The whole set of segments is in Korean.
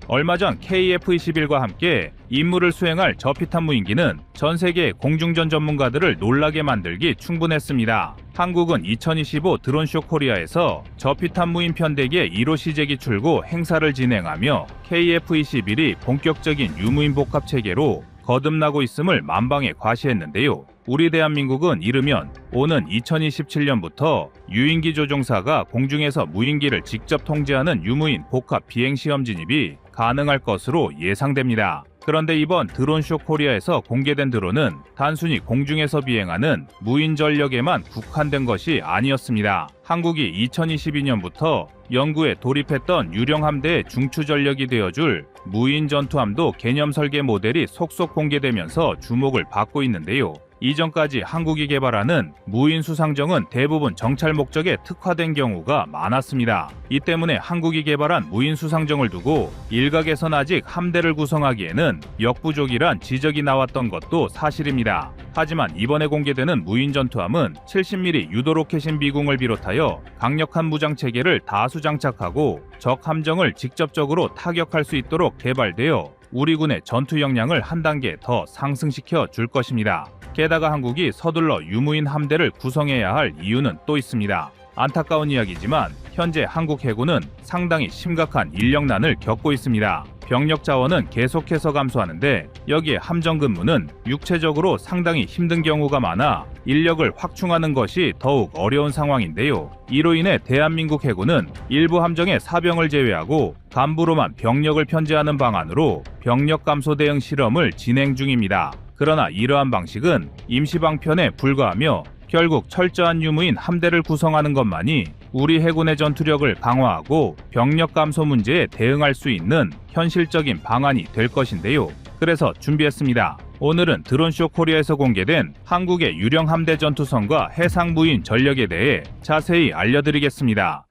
얼마 전 KF-21과 함께 임무를 수행할 저피탄 무인기는 전 세계 공중전 전문가들을 놀라게 만들기 충분했습니다. 한국은 2025 드론쇼 코리아에서 저피탄 무인 편대기의 1호 시제기 출고 행사를 진행하며 KF-21이 본격적인 유무인 복합 체계로 거듭나고 있음을 만방에 과시했는데요. 우리 대한민국은 이르면 오는 2027년부터 유인기 조종사가 공중에서 무인기를 직접 통제하는 유무인 복합 비행시험 진입이 가능할 것으로 예상됩니다. 그런데 이번 드론쇼 코리아에서 공개된 드론은 단순히 공중에서 비행하는 무인 전력에만 국한된 것이 아니었습니다. 한국이 2022년부터 연구에 돌입했던 유령 함대의 중추 전력이 되어줄 무인 전투함도 개념 설계 모델이 속속 공개되면서 주목을 받고 있는데요. 이전까지 한국이 개발하는 무인 수상정은 대부분 정찰 목적에 특화된 경우가 많았습니다. 이 때문에 한국이 개발한 무인 수상정을 두고 일각에선 아직 함대를 구성하기에는 역부족이란 지적이 나왔던 것도 사실입니다. 하지만 이번에 공개되는 무인 전투함은 70mm 유도 로켓인 미궁을 비롯하여 강력한 무장 체계를 다수 장착하고 적 함정을 직접적으로 타격할 수 있도록 개발되어 우리 군의 전투 역량을 한 단계 더 상승시켜 줄 것입니다. 게다가 한국이 서둘러 유무인 함대를 구성해야 할 이유는 또 있습니다. 안타까운 이야기지만 현재 한국 해군은 상당히 심각한 인력난을 겪고 있습니다. 병력 자원은 계속해서 감소하는데 여기에 함정 근무는 육체적으로 상당히 힘든 경우가 많아 인력을 확충하는 것이 더욱 어려운 상황인데요. 이로 인해 대한민국 해군은 일부 함정의 사병을 제외하고 간부로만 병력을 편제하는 방안으로 병력 감소 대응 실험을 진행 중입니다. 그러나 이러한 방식은 임시방편에 불과하며 결국 철저한 유무인 함대를 구성하는 것만이 우리 해군의 전투력을 강화하고 병력 감소 문제에 대응할 수 있는 현실적인 방안이 될 것인데요. 그래서 준비했습니다. 오늘은 드론쇼 코리아에서 공개된 한국의 유령 함대 전투선과 해상 무인 전력에 대해 자세히 알려드리겠습니다.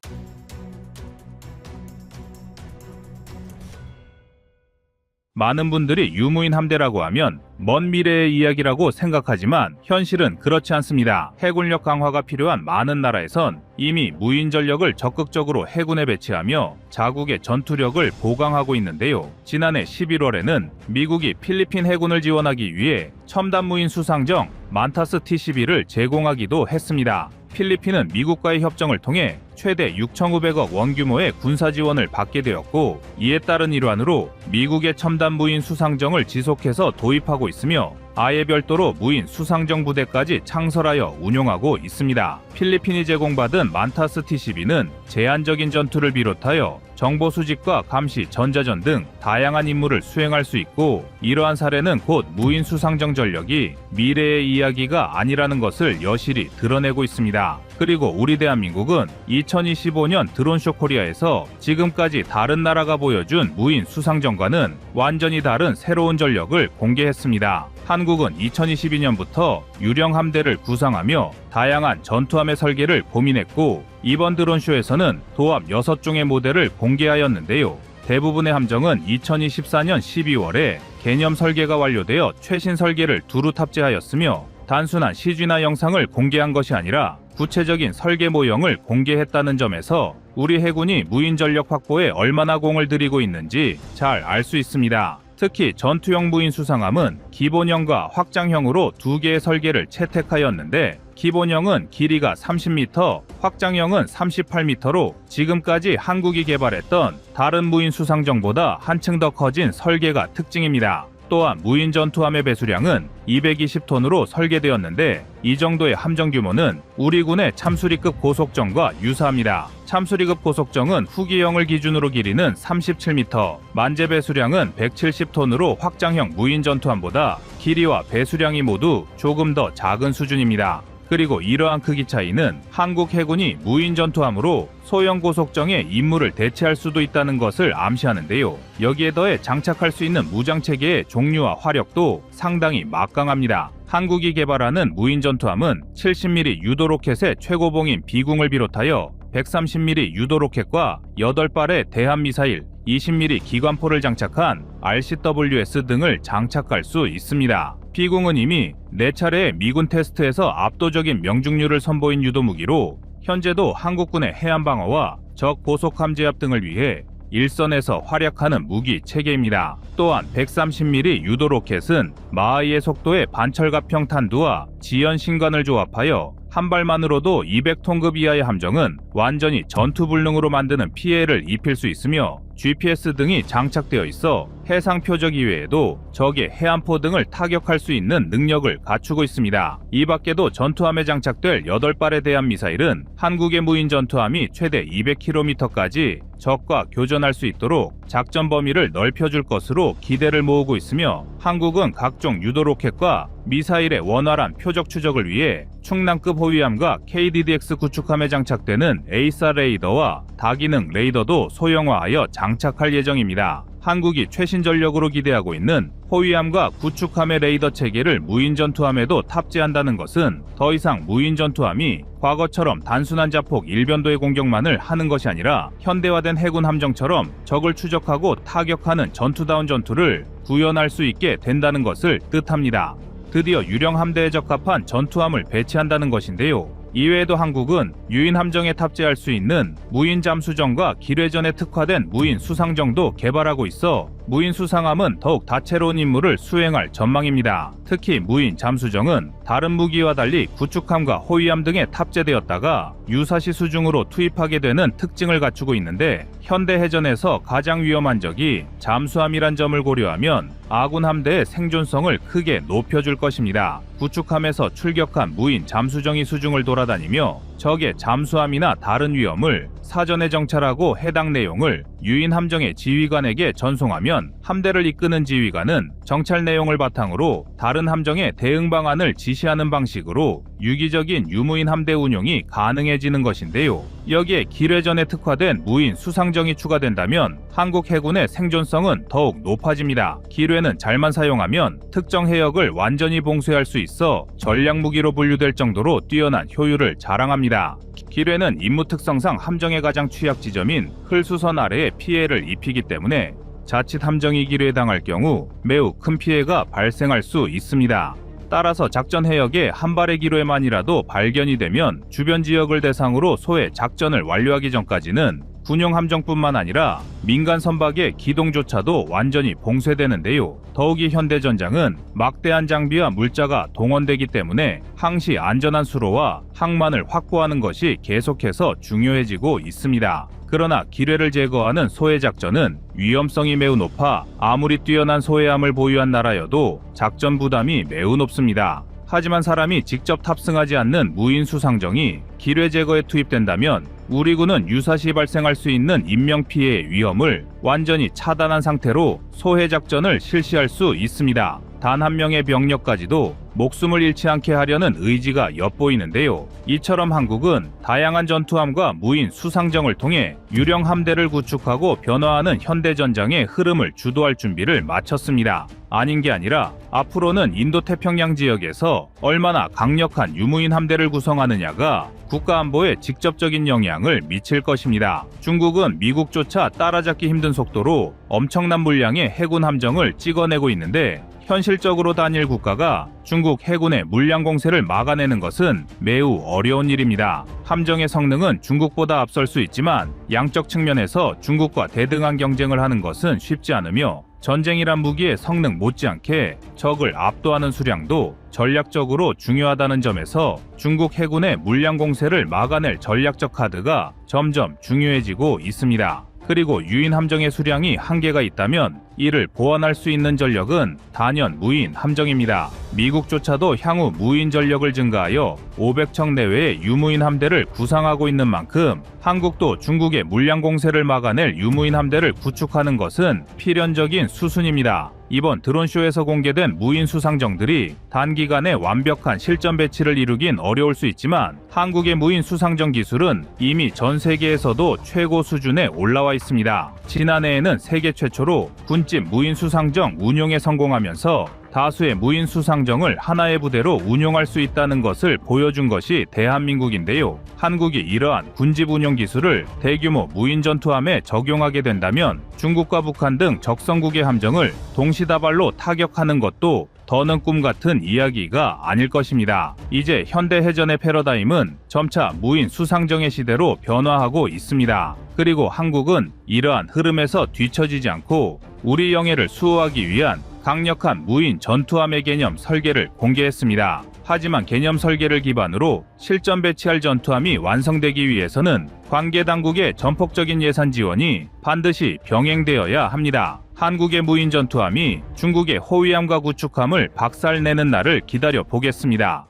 많은 분들이 유무인 함대라고 하면 먼 미래의 이야기라고 생각하지만 현실은 그렇지 않습니다. 해군력 강화가 필요한 많은 나라에선 이미 무인 전력을 적극적으로 해군에 배치하며 자국의 전투력을 보강하고 있는데요. 지난해 11월에는 미국이 필리핀 해군을 지원하기 위해 첨단 무인 수상정 만타스 T-12를 제공하기도 했습니다. 필리핀은 미국과의 협정을 통해 최대 6,900억 원 규모의 군사 지원을 받게 되었고 이에 따른 일환으로 미국의 첨단 무인 수상정을 지속해서 도입하고 있으며 아예 별도로 무인 수상정 부대까지 창설하여 운용하고 있습니다. 필리핀이 제공받은 만타스 T-12는 제한적인 전투를 비롯하여 정보 수집과 감시, 전자전 등 다양한 임무를 수행할 수 있고 이러한 사례는 곧 무인 수상정 전력이 미래의 이야기가 아니라는 것을 여실히 드러내고 있습니다. 그리고 우리 대한민국은 2025년 드론쇼 코리아에서 지금까지 다른 나라가 보여준 무인 수상정과는 완전히 다른 새로운 전력을 공개했습니다. 한국은 2022년부터 유령 함대를 구상하며 다양한 전투함의 설계를 고민했고 이번 드론쇼에서는 도합 6종의 모델을 공개하였는데요. 대부분의 함정은 2024년 12월에 개념 설계가 완료되어 최신 설계를 두루 탑재하였으며 단순한 CG나 영상을 공개한 것이 아니라 구체적인 설계 모형을 공개했다는 점에서 우리 해군이 무인 전력 확보에 얼마나 공을 들이고 있는지 잘 알 수 있습니다. 특히 전투형 무인 수상함은 기본형과 확장형으로 두 개의 설계를 채택하였는데 기본형은 길이가 30m, 확장형은 38m로 지금까지 한국이 개발했던 다른 무인 수상정보다 한층 더 커진 설계가 특징입니다. 또한 무인 전투함의 배수량은 220톤으로 설계되었는데 이 정도의 함정 규모는 우리 군의 참수리급 고속정과 유사합니다. 참수리급 고속정은 후기형을 기준으로 길이는 37m, 만재 배수량은 170톤으로 확장형 무인 전투함보다 길이와 배수량이 모두 조금 더 작은 수준입니다. 그리고 이러한 크기 차이는 한국 해군이 무인 전투함으로 소형 고속정의 임무를 대체할 수도 있다는 것을 암시하는데요. 여기에 더해 장착할 수 있는 무장체계의 종류와 화력도 상당히 막강합니다. 한국이 개발하는 무인 전투함은 70mm 유도 로켓의 최고봉인 비궁을 비롯하여 130mm 유도 로켓과 8발의 대함미사일, 20mm 기관포를 장착한 RCWS 등을 장착할 수 있습니다. 비궁은 이미 4차례의 미군 테스트에서 압도적인 명중률을 선보인 유도무기로 현재도 한국군의 해안방어와 적 고속함 제압 등을 위해 일선에서 활약하는 무기 체계입니다. 또한 130mm 유도 로켓은 마하이의 속도의 반철갑형 탄두와 지연 신관을 조합하여 한 발만으로도 200톤급 이하의 함정은 완전히 전투 불능으로 만드는 피해를 입힐 수 있으며 GPS 등이 장착되어 있어 해상 표적 이외에도 적의 해안포 등을 타격할 수 있는 능력을 갖추고 있습니다. 이 밖에도 전투함에 장착될 8발의 대한 미사일은 한국의 무인 전투함이 최대 200km까지 적과 교전할 수 있도록 작전 범위를 넓혀줄 것으로 기대를 모으고 있으며 한국은 각종 유도 로켓과 미사일의 원활한 표적 추적을 위해 충남급 호위함과 KDDX 구축함에 장착되는 A4 레이더와 다기능 레이더도 소형화하여 장착할 예정입니다. 한국이 최신 전력으로 기대하고 있는 호위함과 구축함의 레이더 체계를 무인 전투함에도 탑재한다는 것은 더 이상 무인 전투함이 과거처럼 단순한 자폭 일변도의 공격만을 하는 것이 아니라 현대화된 해군 함정처럼 적을 추적하고 타격하는 전투다운 전투를 구현할 수 있게 된다는 것을 뜻합니다. 드디어 유령 함대에 적합한 전투함을 배치한다는 것인데요. 이외에도 한국은 유인 함정에 탑재할 수 있는 무인 잠수정과 기뢰전에 특화된 무인 수상정도 개발하고 있어 무인 수상함은 더욱 다채로운 임무를 수행할 전망입니다. 특히 무인 잠수정은 다른 무기와 달리 구축함과 호위함 등에 탑재되었다가 유사시 수중으로 투입하게 되는 특징을 갖추고 있는데 현대 해전에서 가장 위험한 적이 잠수함이란 점을 고려하면 아군 함대의 생존성을 크게 높여줄 것입니다. 구축함에서 출격한 무인 잠수정이 수중을 돌아다니며 적의 잠수함이나 다른 위험을 사전에 정찰하고 해당 내용을 유인 함정의 지휘관에게 전송하면 함대를 이끄는 지휘관은 정찰 내용을 바탕으로 다른 함정의 대응 방안을 지시하는 방식으로 유기적인 유무인 함대 운용이 가능해지는 것인데요. 여기에 기뢰전에 특화된 무인 수상정이 추가된다면 한국 해군의 생존성은 더욱 높아집니다. 기뢰는 잘만 사용하면 특정 해역을 완전히 봉쇄할 수 있어 전략 무기로 분류될 정도로 뛰어난 효율을 자랑합니다. 기뢰는 임무 특성상 함정의 가장 취약 지점인 흘수선 아래에 피해를 입히기 때문에 자칫 함정이 기뢰에 당할 경우 매우 큰 피해가 발생할 수 있습니다. 따라서 작전 해역에 한 발의 기뢰만이라도 발견이 되면 주변 지역을 대상으로 소해 작전을 완료하기 전까지는 군용 함정뿐만 아니라 민간 선박의 기동조차도 완전히 봉쇄되는데요. 더욱이 현대전장은 막대한 장비와 물자가 동원되기 때문에 항시 안전한 수로와 항만을 확보하는 것이 계속해서 중요해지고 있습니다. 그러나 기뢰를 제거하는 소해 작전은 위험성이 매우 높아 아무리 뛰어난 소해함을 보유한 나라여도 작전 부담이 매우 높습니다. 하지만 사람이 직접 탑승하지 않는 무인 수상정이 기뢰 제거에 투입된다면 우리 군은 유사시 발생할 수 있는 인명피해의 위험을 완전히 차단한 상태로 소해 작전을 실시할 수 있습니다. 단 한 명의 병력까지도 목숨을 잃지 않게 하려는 의지가 엿보이는데요. 이처럼 한국은 다양한 전투함과 무인 수상정을 통해 유령 함대를 구축하고 변화하는 현대전장의 흐름을 주도할 준비를 마쳤습니다. 아닌 게 아니라 앞으로는 인도태평양 지역에서 얼마나 강력한 유무인 함대를 구성하느냐가 국가안보에 직접적인 영향을 미칠 것입니다. 중국은 미국조차 따라잡기 힘든 속도로 엄청난 물량의 해군 함정을 찍어내고 있는데 현실적으로 단일 국가가 중국 해군의 물량 공세를 막아내는 것은 매우 어려운 일입니다. 함정의 성능은 중국보다 앞설 수 있지만 양적 측면에서 중국과 대등한 경쟁을 하는 것은 쉽지 않으며 전쟁이란 무기의 성능 못지않게 적을 압도하는 수량도 전략적으로 중요하다는 점에서 중국 해군의 물량 공세를 막아낼 전략적 카드가 점점 중요해지고 있습니다. 그리고 유인 함정의 수량이 한계가 있다면 이를 보완할 수 있는 전력은 단연 무인 함정입니다. 미국조차도 향후 무인 전력을 증가하여 500척 내외의 유무인 함대를 구상하고 있는 만큼 한국도 중국의 물량 공세를 막아낼 유무인 함대를 구축하는 것은 필연적인 수순입니다. 이번 드론쇼에서 공개된 무인 수상정들이 단기간에 완벽한 실전 배치를 이루긴 어려울 수 있지만 한국의 무인 수상정 기술은 이미 전 세계에서도 최고 수준에 올라와 있습니다. 지난해에는 세계 최초로 군집 무인 수상정 운용에 성공하면서 다수의 무인 수상정을 하나의 부대로 운용할 수 있다는 것을 보여준 것이 대한민국인데요. 한국이 이러한 군집 운용 기술을 대규모 무인 전투함에 적용하게 된다면 중국과 북한 등 적성국의 함정을 동시다발로 타격하는 것도 더는 꿈 같은 이야기가 아닐 것입니다. 이제 현대 해전의 패러다임은 점차 무인 수상정의 시대로 변화하고 있습니다. 그리고 한국은 이러한 흐름에서 뒤처지지 않고 우리 영해를 수호하기 위한 강력한 무인 전투함의 개념 설계를 공개했습니다. 하지만 개념 설계를 기반으로 실전 배치할 전투함이 완성되기 위해서는 관계 당국의 전폭적인 예산 지원이 반드시 병행되어야 합니다. 한국의 무인 전투함이 중국의 호위함과 구축함을 박살내는 날을 기다려 보겠습니다.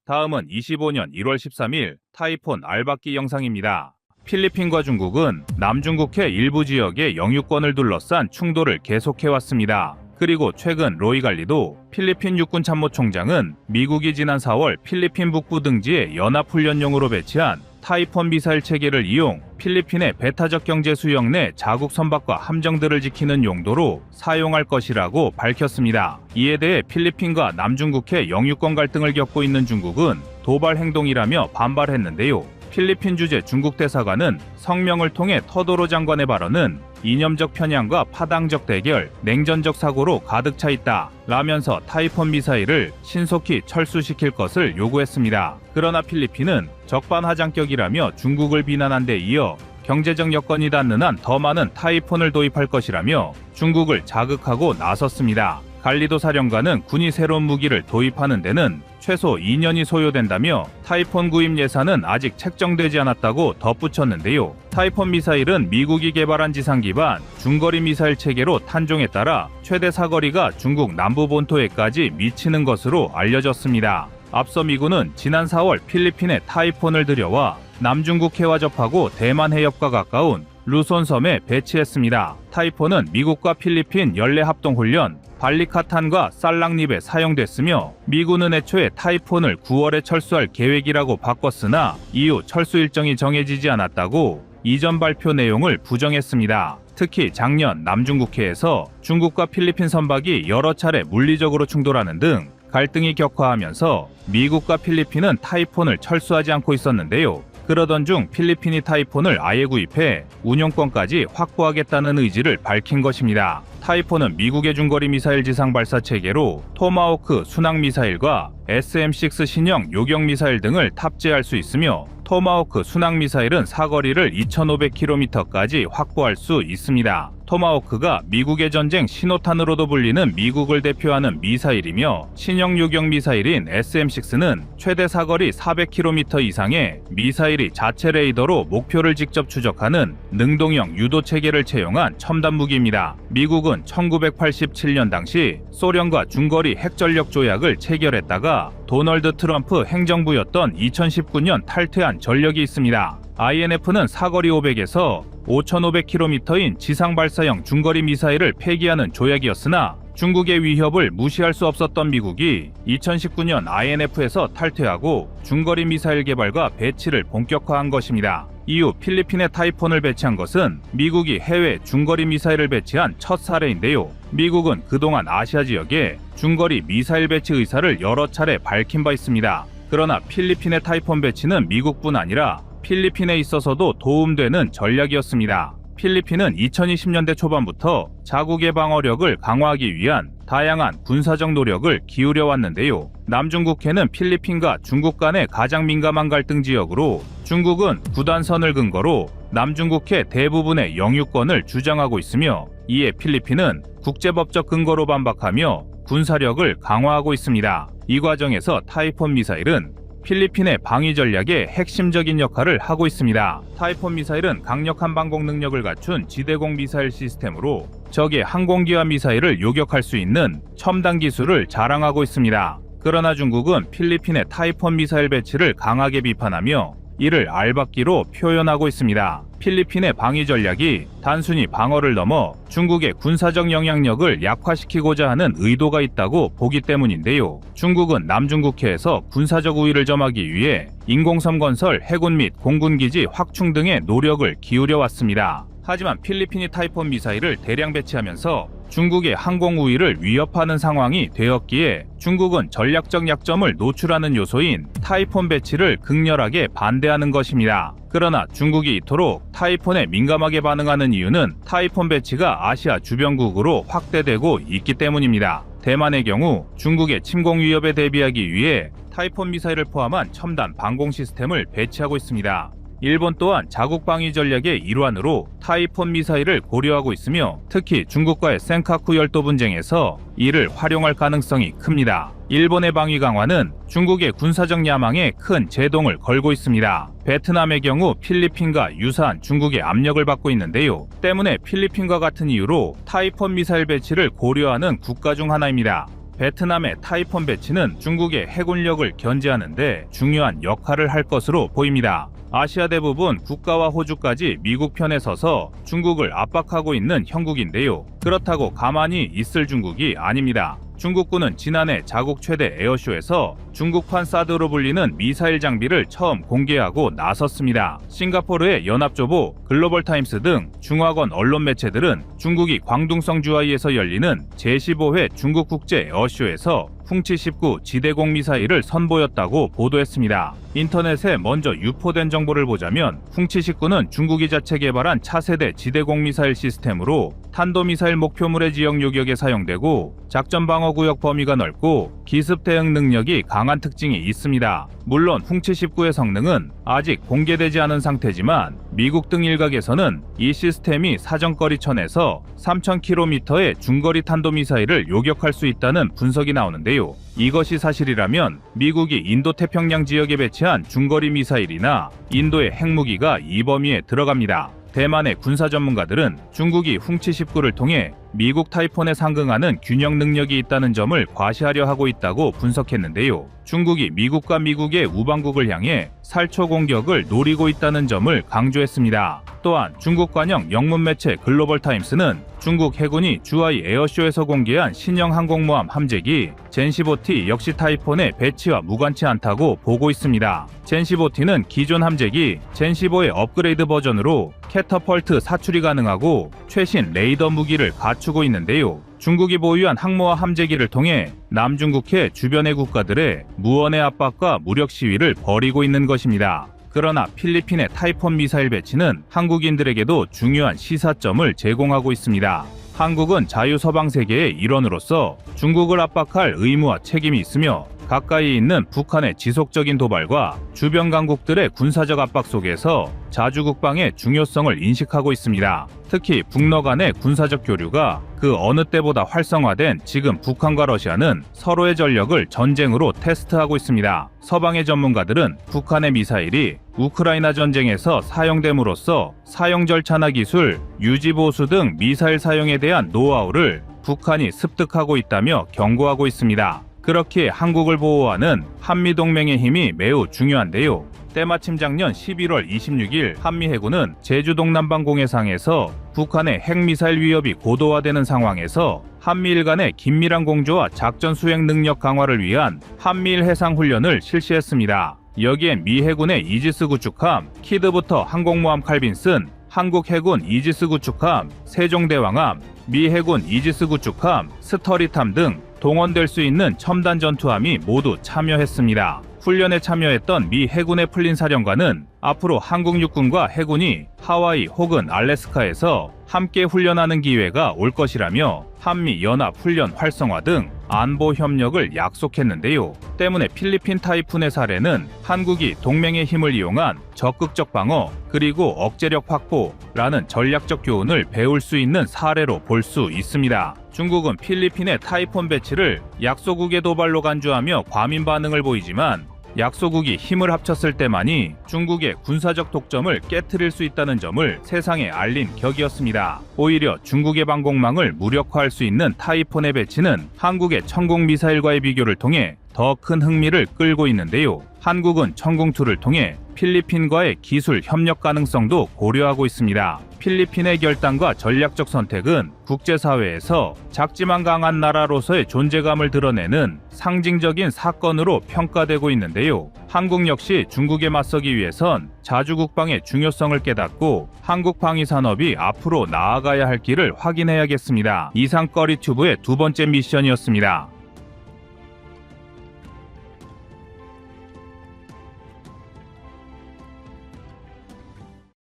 다음은 25년 1월 13일 타이폰 알박기 영상입니다. 필리핀과 중국은 남중국해 일부 지역의 영유권을 둘러싼 충돌을 계속해왔습니다. 그리고 최근 로이갈리도 필리핀 육군참모총장은 미국이 지난 4월 필리핀 북부 등지에 연합훈련용으로 배치한 타이폰 미사일 체계를 이용 필리핀의 배타적 경제 수역 내 자국 선박과 함정들을 지키는 용도로 사용할 것이라고 밝혔습니다. 이에 대해 필리핀과 남중국해 영유권 갈등을 겪고 있는 중국은 도발 행동이라며 반발했는데요. 필리핀 주재 중국 대사관은 성명을 통해 터도로 장관의 발언은 이념적 편향과 파당적 대결, 냉전적 사고로 가득 차 있다 라면서 타이폰 미사일을 신속히 철수시킬 것을 요구했습니다. 그러나 필리핀은 적반하장격이라며 중국을 비난한 데 이어 경제적 여건이 닿는 한 더 많은 타이폰을 도입할 것이라며 중국을 자극하고 나섰습니다. 갈리도 사령관은 군이 새로운 무기를 도입하는 데는 최소 2년이 소요된다며 타이폰 구입 예산은 아직 책정되지 않았다고 덧붙였는데요. 타이폰 미사일은 미국이 개발한 지상 기반 중거리 미사일 체계로 탄종에 따라 최대 사거리가 중국 남부 본토에까지 미치는 것으로 알려졌습니다. 앞서 미군은 지난 4월 필리핀에 타이폰을 들여와 남중국해와 접하고 대만 해협과 가까운 루손섬에 배치했습니다. 타이폰은 미국과 필리핀 연례합동훈련 발리카탄과 살랑립에 사용됐으며 미군은 애초에 타이폰을 9월에 철수할 계획이라고 바꿨으나 이후 철수 일정이 정해지지 않았다고 이전 발표 내용을 부정했습니다. 특히 작년 남중국해에서 중국과 필리핀 선박이 여러 차례 물리적으로 충돌하는 등 갈등이 격화하면서 미국과 필리핀은 타이폰을 철수하지 않고 있었는데요. 그러던 중 필리핀이 타이폰을 아예 구입해 운용권까지 확보하겠다는 의지를 밝힌 것입니다. 타이폰은 미국의 중거리 미사일 지상 발사 체계로 토마호크 순항 미사일과 SM-6 신형 요격 미사일 등을 탑재할 수 있으며 토마호크 순항 미사일은 사거리를 2,500km까지 확보할 수 있습니다. 토마호크가 미국의 전쟁 신호탄으로도 불리는 미국을 대표하는 미사일이며 신형 요격 미사일인 SM-6는 최대 사거리 400km 이상의 미사일이 자체 레이더로 목표를 직접 추적하는 능동형 유도 체계를 채용한 첨단 무기입니다. 미국은 1987년 당시 소련과 중거리 핵전력 조약을 체결했다가 도널드 트럼프 행정부였던 2019년 탈퇴한 전력이 있습니다. INF는 사거리 500에서 5,500km인 지상 발사형 중거리 미사일을 폐기하는 조약이었으나 중국의 위협을 무시할 수 없었던 미국이 2019년 INF에서 탈퇴하고 중거리 미사일 개발과 배치를 본격화한 것입니다. 이후 필리핀에 타이폰을 배치한 것은 미국이 해외 중거리 미사일을 배치한 첫 사례인데요. 미국은 그동안 아시아 지역에 중거리 미사일 배치 의사를 여러 차례 밝힌 바 있습니다. 그러나 필리핀의 타이폰 배치는 미국뿐 아니라 필리핀에 있어서도 도움되는 전략이었습니다. 필리핀은 2020년대 초반부터 자국의 방어력을 강화하기 위한 다양한 군사적 노력을 기울여 왔는데요. 남중국해는 필리핀과 중국 간의 가장 민감한 갈등 지역으로 중국은 구단선을 근거로 남중국해 대부분의 영유권을 주장하고 있으며 이에 필리핀은 국제법적 근거로 반박하며 군사력을 강화하고 있습니다. 이 과정에서 타이폰 미사일은 필리핀의 방위 전략에 핵심적인 역할을 하고 있습니다. 타이폰 미사일은 강력한 방공 능력을 갖춘 지대공 미사일 시스템으로 적의 항공기와 미사일을 요격할 수 있는 첨단 기술을 자랑하고 있습니다. 그러나 중국은 필리핀의 타이폰 미사일 배치를 강하게 비판하며 이를 알박기로 표현하고 있습니다. 필리핀의 방위 전략이 단순히 방어를 넘어 중국의 군사적 영향력을 약화시키고자 하는 의도가 있다고 보기 때문인데요. 중국은 남중국해에서 군사적 우위를 점하기 위해 인공섬 건설, 해군 및 공군기지 확충 등의 노력을 기울여 왔습니다. 하지만 필리핀이 타이폰 미사일을 대량 배치하면서 중국의 항공 우위를 위협하는 상황이 되었기에 중국은 전략적 약점을 노출하는 요소인 타이폰 배치를 극렬하게 반대하는 것입니다. 그러나 중국이 이토록 타이폰에 민감하게 반응하는 이유는 타이폰 배치가 아시아 주변국으로 확대되고 있기 때문입니다. 대만의 경우 중국의 침공 위협에 대비하기 위해 타이폰 미사일을 포함한 첨단 방공 시스템을 배치하고 있습니다. 일본 또한 자국 방위 전략의 일환으로 타이폰 미사일을 고려하고 있으며 특히 중국과의 센카쿠 열도 분쟁에서 이를 활용할 가능성이 큽니다. 일본의 방위 강화는 중국의 군사적 야망에 큰 제동을 걸고 있습니다. 베트남의 경우 필리핀과 유사한 중국의 압력을 받고 있는데요. 때문에 필리핀과 같은 이유로 타이폰 미사일 배치를 고려하는 국가 중 하나입니다. 베트남의 타이폰 배치는 중국의 해군력을 견제하는 데 중요한 역할을 할 것으로 보입니다. 아시아 대부분 국가와 호주까지 미국 편에 서서 중국을 압박하고 있는 형국인데요. 그렇다고 가만히 있을 중국이 아닙니다. 중국군은 지난해 자국 최대 에어쇼에서 중국판 사드로 불리는 미사일 장비를 처음 공개하고 나섰습니다. 싱가포르의 연합조보, 글로벌타임스 등 중화권 언론 매체들은 중국이 광둥성 주하이에서 열리는 제15회 중국국제 에어쇼에서 풍치-19 지대공 미사일을 선보였다고 보도했습니다. 인터넷에 먼저 유포된 정보를 보자면 풍치-19는 중국이 자체 개발한 차세대 지대공 미사일 시스템으로 탄도미사일 목표물의 지역 요격에 사용되고 작전 방어 구역 범위가 넓고 기습 대응 능력이 강한 특징이 있습니다. 물론 풍치-19의 성능은 아직 공개되지 않은 상태지만 미국 등 일각에서는 이 시스템이 사정거리천에서 3,000km의 중거리 탄도미사일을 요격할 수 있다는 분석이 나오는데요. 이것이 사실이라면 미국이 인도태평양 지역에 배치한 중거리 미사일이나 인도의 핵무기가 이 범위에 들어갑니다. 대만의 군사 전문가들은 중국이 풍치-19를 통해 미국 타이폰에 상응하는 균형 능력이 있다는 점을 과시하려 하고 있다고 분석했는데요. 중국이 미국과 미국의 우방국을 향해 살초 공격을 노리고 있다는 점을 강조했습니다. 또한 중국 관영 영문 매체 글로벌타임스는 중국 해군이 주하이 에어쇼에서 공개한 신형 항공모함 함재기 젠15T 역시 타이폰의 배치와 무관치 않다고 보고 있습니다. 젠15T는 기존 함재기 젠15의 업그레이드 버전으로 캐터펄트 사출이 가능하고 최신 레이더 무기를 갖추고 있는데요. 중국이 보유한 항모와 함재기를 통해 남중국해 주변의 국가들의 무언의 압박과 무력 시위를 벌이고 있는 것입니다. 그러나 필리핀의 타이폰 미사일 배치는 한국인들에게도 중요한 시사점을 제공하고 있습니다. 한국은 자유서방 세계의 일원으로서 중국을 압박할 의무와 책임이 있으며 가까이 있는 북한의 지속적인 도발과 주변 강국들의 군사적 압박 속에서 자주국방의 중요성을 인식하고 있습니다. 특히 북러 간의 군사적 교류가 그 어느 때보다 활성화된 지금 북한과 러시아는 서로의 전력을 전쟁으로 테스트하고 있습니다. 서방의 전문가들은 북한의 미사일이 우크라이나 전쟁에서 사용됨으로써 사용 절차나 기술, 유지 보수 등 미사일 사용에 대한 노하우를 북한이 습득하고 있다며 경고하고 있습니다. 그렇기에 한국을 보호하는 한미동맹의 힘이 매우 중요한데요. 때마침 작년 11월 26일 한미해군은 제주 동남방 공해상에서 북한의 핵미사일 위협이 고도화되는 상황에서 한미일 간의 긴밀한 공조와 작전 수행 능력 강화를 위한 한미일 해상훈련을 실시했습니다. 여기엔 미 해군의 이지스 구축함 키드부터 항공모함 칼빈슨, 한국 해군 이지스 구축함 세종대왕함, 미 해군 이지스 구축함 스터리탐 등 동원될 수 있는 첨단 전투함이 모두 참여했습니다. 훈련에 참여했던 미 해군의 플린 사령관은 앞으로 한국 육군과 해군이 하와이 혹은 알래스카에서 함께 훈련하는 기회가 올 것이라며 한미 연합 훈련 활성화 등 안보 협력을 약속했는데요. 때문에 필리핀 타이푼의 사례는 한국이 동맹의 힘을 이용한 적극적 방어 그리고 억제력 확보라는 전략적 교훈을 배울 수 있는 사례로 볼 수 있습니다. 중국은 필리핀의 타이폰 배치를 약소국의 도발로 간주하며 과민 반응을 보이지만 약소국이 힘을 합쳤을 때만이 중국의 군사적 독점을 깨트릴 수 있다는 점을 세상에 알린 격이었습니다. 오히려 중국의 방공망을 무력화할 수 있는 타이폰의 배치는 한국의 천공 미사일과의 비교를 통해 더 큰 흥미를 끌고 있는데요. 한국은 천공2를 통해 필리핀과의 기술 협력 가능성도 고려하고 있습니다. 필리핀의 결단과 전략적 선택은 국제사회에서 작지만 강한 나라로서의 존재감을 드러내는 상징적인 사건으로 평가되고 있는데요. 한국 역시 중국에 맞서기 위해선 자주국방의 중요성을 깨닫고 한국 방위산업이 앞으로 나아가야 할 길을 확인해야겠습니다. 이상 꺼리튜브의 두 번째 미션이었습니다.